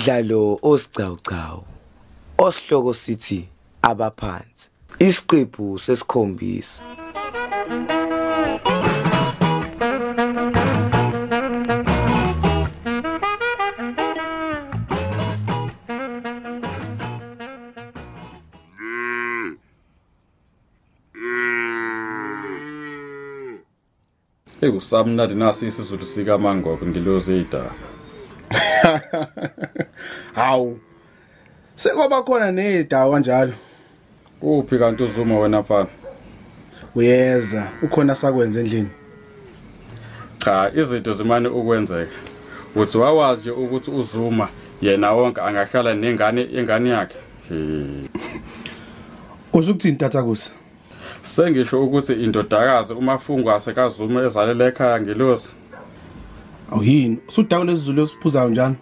Umdlalo osiqhawqhawo osihloko sithi Abaphansi. Isiqephu sesikhombisa. Usamnadi nasi isizulu sika Mangobe ngiloze idaba. Hawu. Sekoba khona nedawa kanjalo. Uphi kanti uZuma wena mfana? Uyeza, ukhona sakwenza endlini. Cha, izinto zimane ukwenzeka. Uthi wawazi nje ukuthi uZuma yena wonke angahlala nengane yakhe. Uzukuthini tata kusa? Sengisho ukuthi indodakazi uMafungu asekaZuma ezalela ekhaya ngelosi. Awu yini, usudako lesizulu esiphuzayo njani?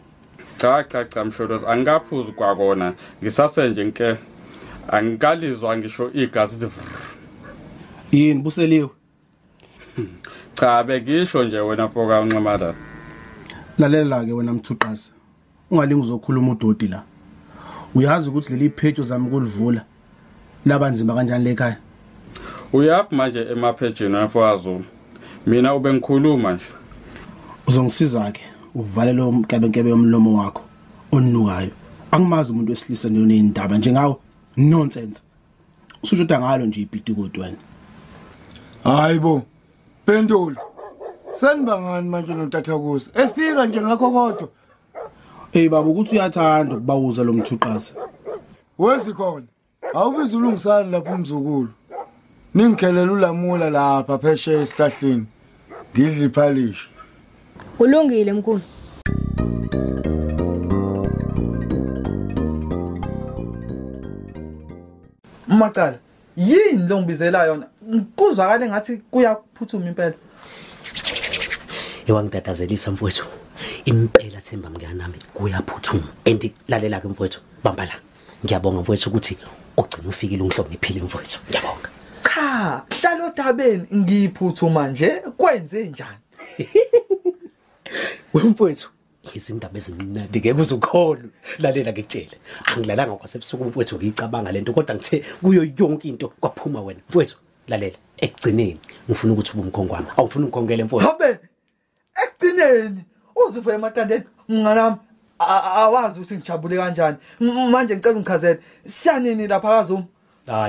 Cha msholozi angikaphuzi kwakona. Ngisasenje nke. Angikalizwa ngisho igazi yini buseliwe? Cha bekisho nje wena mfoka unxamala. Lalela ke wena mthuqasa. Ungalingi uzokhuluma udodi la. Uyazi ukuthi leli phejo zami kulivula labanzima kanjani lekhaya? Uyaphi manje emaphejeni afowazuma. Mina ube ngikhuluma nje. Uzongisiza ke uvale lo mkabenkebe yomlomo wakho onukayo. Angimazi umuntu wesilisa njengendaba njengawe. Nonsense. Usujuda ngalo nje ibhidi kodwana. Hayibo. Pendula. Sanibangani manje notata kusa. Efika nje ngakho kodwa. Hey baba ukuthi uyathanda ukubawuza lo mthuqasa. Wezi khona. Awubiza ulungisana lapha umzukulu. Ningikhelela ulamula lapha pheshe esihlahleni. Ngidli phalishi. Kulungile mkhulu. Macala yini lo ngibizela yona kuzwakala ngathi kuyaphuthuma impela. Ewangidadezelisa mfowethu impela Themba mngani nami kuyaphuthuma and lalela ke mfowethu bamba la ngiyabonga mfowethu ukuthi ugcina ufikile ungihloniphile mfowethu ngiyabonga. Cha hlalo dabeni ngiphuthuma nje kwenze njani? Wemfowethu izindaba ezininadi ngeke uzukholwe lalela ngikutshele angilalanga kwasebusuku mfowethu ngicabanga lento kodwa ngithe kuyo yonke into kwaphuma wena mfowethu lalela ekugcineni ngifuna ukuthi ube umkhongwana awufuna ukukhongela mfowethu habe ekugcineni uzuve ematandeni mnganami awazi ukuthi ngijabule kanjani manje ngicela ungichazele siyanini lapha KWAZUMA.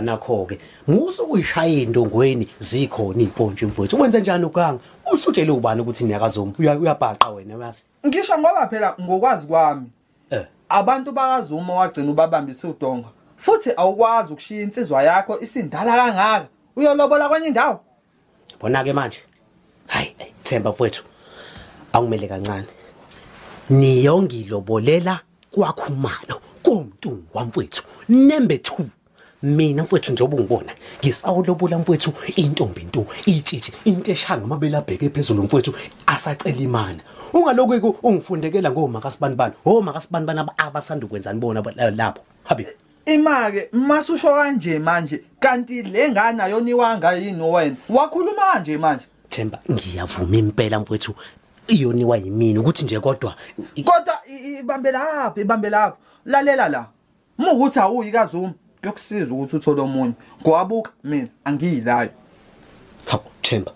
Nakho ke musu kuyishaya indongweni zikhona impontshi mfowethu wenza njani ukanga usutshele ubani ukuthi niyakazoma uyabhaqa wena uyazi ngisho ngoba phela ngokwazi kwami abantu bakaZuma wagcina ubabambisa udonga futhi awukwazi ukushiya insizwa yakho isindala kangaka uyolobola kwenye indawo bona ke manje hayi Themba mfowethu awumele kancane niyongilobolela kwakhumalo komntu wamfowethu number 2 mina mfowethu njengoba ungibona ngisawolobola mfowethu intombi nto itshitshi into eshanga amabele abheke phezulu mfowethu asacela imana ungaloku ungifundekela ngoma kaSibanibani makasibanibani abasanda ukwenzani bona lapho habe imake masusho kanje manje kanti lengane ayoniwanga yini wena wakhuluma kanje manje Themba ngiyavuma impela mfowethu iyoniwa yimini ukuthi nje kodwa ibambela lapho lalela la mukuthi awuyi KWAZUMA kuyokusiza ukuthi uthole omunye ngowabuka mina angiyilayo. Hawu Themba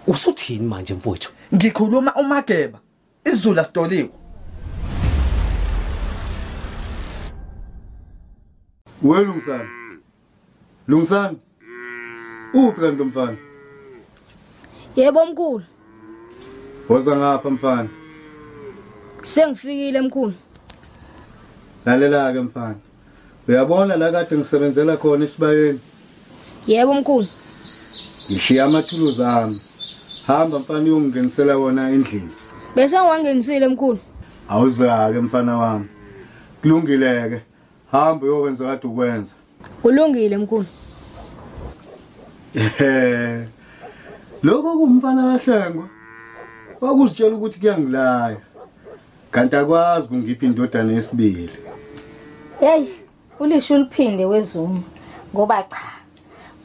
usuthini manje mfowethu ngikhuluma uMageba isizulu asitoliwe. Welungisana. Lungisana. Uphi kanti mfana? Yebo mkhulu. Woza ngapha mfana. Sengifikile mkhulu. Lalela ke mfana. Uyabona la kade ngisebenzela khona esibayeni. Yebo mkhulu. Ngishiya amathuluzi ami. Hamba mfana uyongenisela wona endlini. Bese wangenisile mkhulu. Awuza ke mfana wami. Kulungile ke. Hamba uyokwenza kade ukwenza. Kulungile mkhulu. Lokho kumfana kaHlengo. Wakuzitshela ukuthi kuyangilaya. Kanti akwazi kungiphi indodana yesibili. Hey, ulisho liphinde weZuma ngoba cha.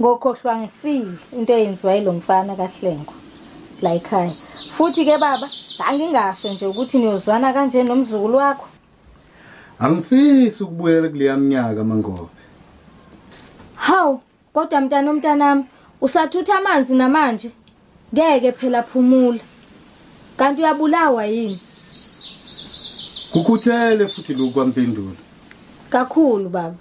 Ngokhohlwa ngifile into eyenziwa yilomfana kaHlengo la ekhaya. Futhi ke baba, angingasho nje ukuthi niyozwana kanje nomzukulu wakho. Angifisi ukubuyela kuleya minyaka mangobe. Hawu, kodwa mntanami, usathutha amanzi namanje? Ngeke phela phumula. Kanti uyabulawa yini? Kukhuthele futhi lokhu kwampendulo. Kakhulu baba.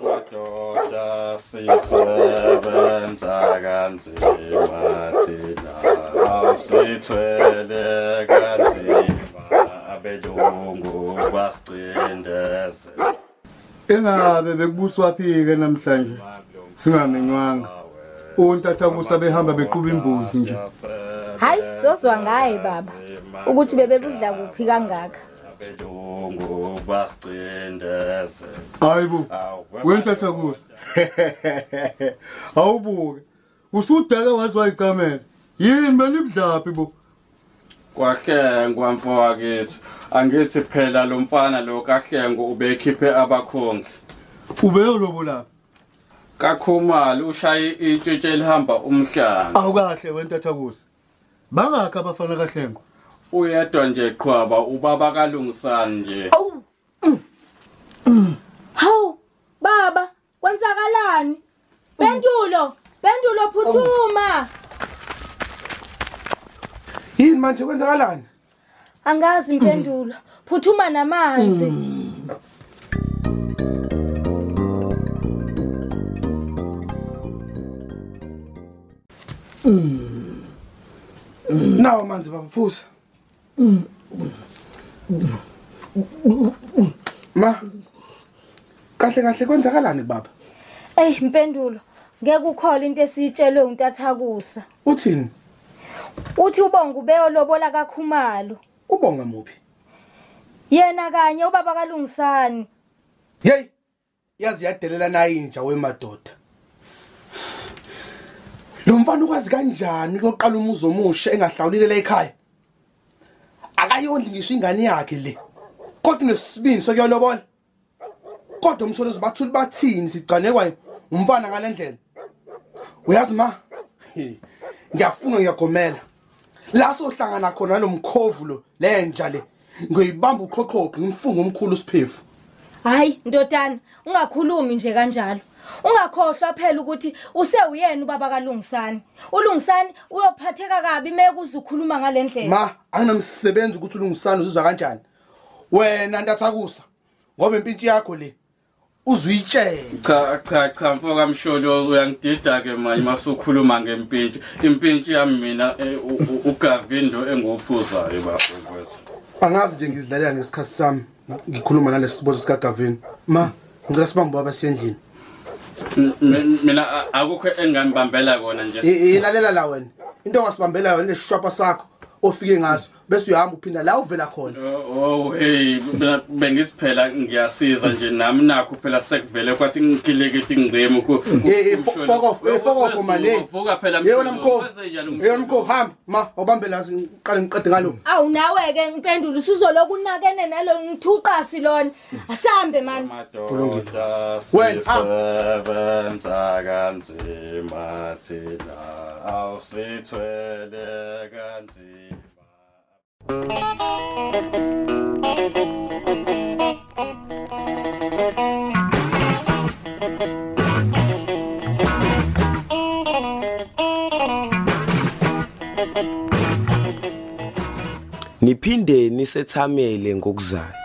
Madoda sisebenza kanzima thina awusithwele kanzima abelungu basicindeze. Engabe bekubuswa phike namhlanje. Singamenywanga. Untathakusa behamba bequba imbuzi nje. Hayi, sozwa ngaye baba. Ukuthi bebekudla kuphi kangaka. Abelungu basicindeze. Hayibo. Wentathakusa. Awubuke. Usudala wazi wayicamela. Yini benibdlaphi bo? KwaKhengo mfowethu, angithi phela lo mfana lo kaKhengo ubekhiphe abakhongi. UYOLOBOLA. Kakhumalo ushaye itshitshe elihamba umhlanga. Awukahle wentathakusa. Bangakho abafana kaHlengo. Uyedwa nje qhwaba ubaba kalungisani nje. Hawu, baba, kwenzakalani? Pendulo phuthuma. Yini manje kwenzakalani? Angazi impendulo. Phuthuma namanzi. Nawo manzi baba phuza. Ma. Kahle kwenzakalani baba? Impendulo, ngeke ukholwe into esitshelwe untathakusa. Uthini? Uthi ubonga ubeyolobola kaKhumalo. Ubonga muphi? Yena kanye ubaba kalungisani. Hey, yazi yadelela naye inja wemadoda. Lo mfana ukwazi kanjani koqala umuzi omusha engahlawulile ekhaya? Akayondli ngisho ingane yakhe le. Kodwa nesibini sokuyolobola. Kodwa umsholozi bathuli bathini sigcanekwa umfana ngalendlela. Uyazi ma? Ngiyafuna ngiyagomela. La sohlangana khona nomkhovu lo lenja le. Ngoyibamba uqhoqhoqo ngimfunga omkhulu uSiphefu. Hayi ndodana, ungakhulumi nje kanjalo. Ungakhohlwa phela ukuthi usewuyena ubaba kalungisani. ULungisani uyophatheka kabi mekuze ukhuluma ngalendlela. Ma, anginomsebenzi ukuthi uLungisani uzizwa kanjani. Wena ntathakusa ngoba impintshi yakho le uzuyitshela. Cha mfoka msholo uyangidida ke manje masukhuluma ngempintshi. Impintshi yami mina uGavindo engophuzayo bafowethu. Angazi nje ngidlalela ngesikhathi sami ngikhuluma nalesibozo sika Gavin. Ma, ngicela sibambe baba sendlini. Mina akukho engangibambela kona nje. Ilalela la wena. Into ongasibambela wena leshwapa sakho ofike ngaso bese uyahamba uphinda la uvela khona. Hey, bengisiphela ngiyasiza nje nami nakho phela sekuvele kwathi ngikileketi ngqemu ku. Fuck off man. Vuka phela msholo. Yena mkho hamba ma awubambela ngiqale ngiqede ngalo. Awu nawe ke impendulo usuzoloku unakene nalo ngithuqasi lona. Asambe man. Madoda sisebenza kanzima thina awusithwele kanzima. Niphinde nisethamele ngokuzayo.